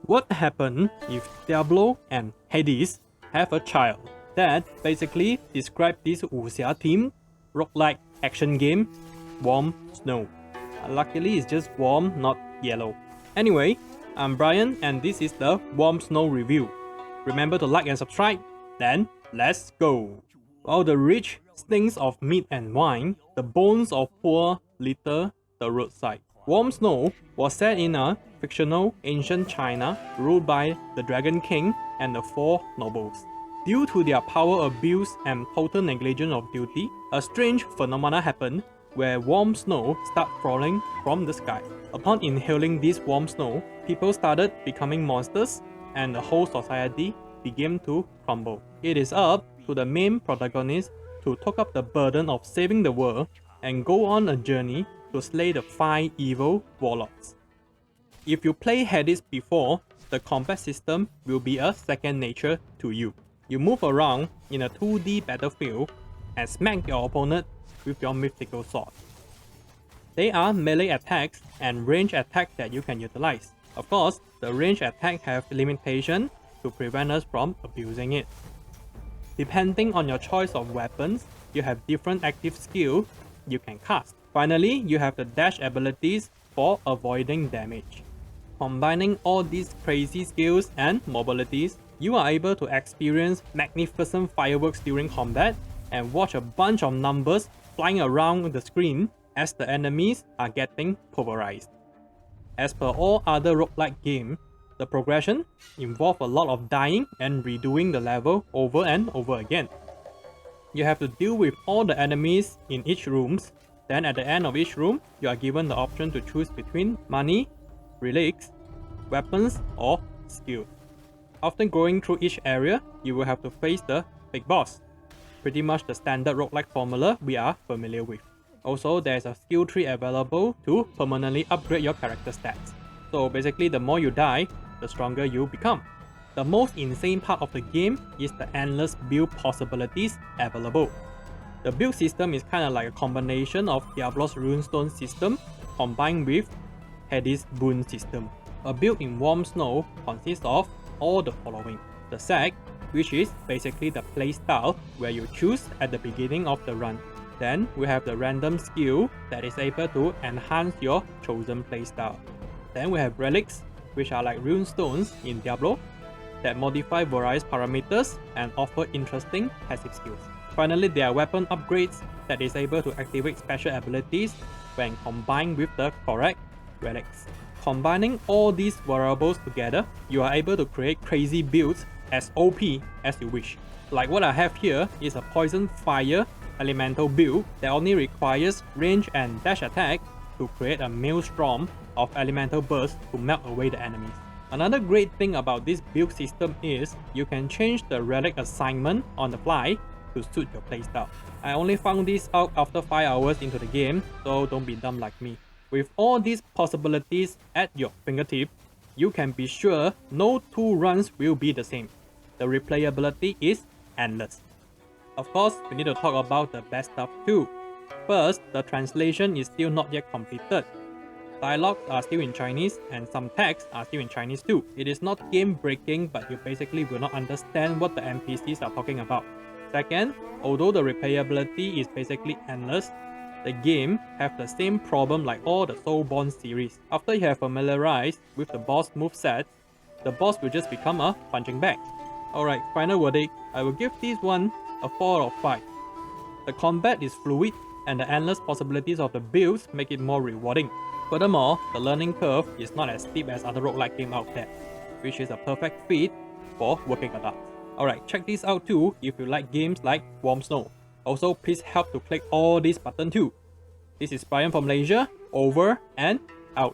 What happened if Diablo and Hades have a child? That basically describes this wuxia-themed roguelike action game, Warmsnow. Luckily it's just warm, not yellow. Anyway, I'm Brian and this is the Warmsnow review. Remember to like and subscribe, then let's go! While the rich stinks of meat and wine, the bones of poor litter the roadside. Warmsnow was set in a fictional ancient China ruled by the Dragon King and the four nobles. Due to their power abuse and total negligence of duty, a strange phenomenon happened where warm snow started falling from the sky. Upon inhaling this warm snow, people started becoming monsters and the whole society began to crumble. It is up to the main protagonist to take up the burden of saving the world and go on a journey to slay the 5 evil warlords. If you play Hades before, the combat system will be a second nature to you. You move around in a 2D battlefield and smack your opponent with your mythical sword. They are melee attacks and range attacks that you can utilize. Of course, the range attack have limitation to prevent us from abusing it. Depending on your choice of weapons, you have different active skills you can cast. Finally, you have the dash abilities for avoiding damage. Combining all these crazy skills and mobilities, you are able to experience magnificent fireworks during combat and watch a bunch of numbers flying around the screen as the enemies are getting pulverized. As per all other roguelike games, the progression involves a lot of dying and redoing the level over and over again. You have to deal with all the enemies in each room. Then at the end of each room, you are given the option to choose between money, relics, weapons, or skill. After going through each area, you will have to face the big boss. Pretty much the standard roguelike formula we are familiar with. Also, there is a skill tree available to permanently upgrade your character stats. So basically, the more you die, the stronger you become. The most insane part of the game is the endless build possibilities available. The build system is kinda like a combination of Diablo's Runestone system combined with Hades Boon system. A build in Warmsnow consists of all the following. The sack, which is basically the playstyle where you choose at the beginning of the run. Then we have the random skill that is able to enhance your chosen playstyle. Then we have relics, which are like runestones in Diablo, that modify various parameters and offer interesting passive skills. Finally, there are weapon upgrades that is able to activate special abilities when combined with the correct relics. Combining all these variables together, you are able to create crazy builds as OP as you wish. Like what I have here is a poison fire elemental build that only requires range and dash attack to create a maelstrom of elemental bursts to melt away the enemies. Another great thing about this build system is you can change the relic assignment on the fly to suit your playstyle. I only found this out after 5 hours into the game, so don't be dumb like me. With all these possibilities at your fingertip, you can be sure no 2 runs will be the same. The replayability is endless. Of course, we need to talk about the best stuff too. First, the translation is still not yet completed. Dialogues are still in Chinese and some texts are still in Chinese too. It is not game breaking, but you basically will not understand what the NPCs are talking about. Second, although the replayability is basically endless, the game have the same problem like all the Soulborn series. After you have familiarized with the boss moveset, the boss will just become a punching bag. Alright, final verdict, I will give this one a 4 out of 5. The combat is fluid and the endless possibilities of the builds make it more rewarding. Furthermore, the learning curve is not as steep as other roguelike games out there, which is a perfect fit for working adults. Alright, check this out too if you like games like Warmsnow. Also, please help to click all these buttons too. This is Brian from Malaysia, over and out.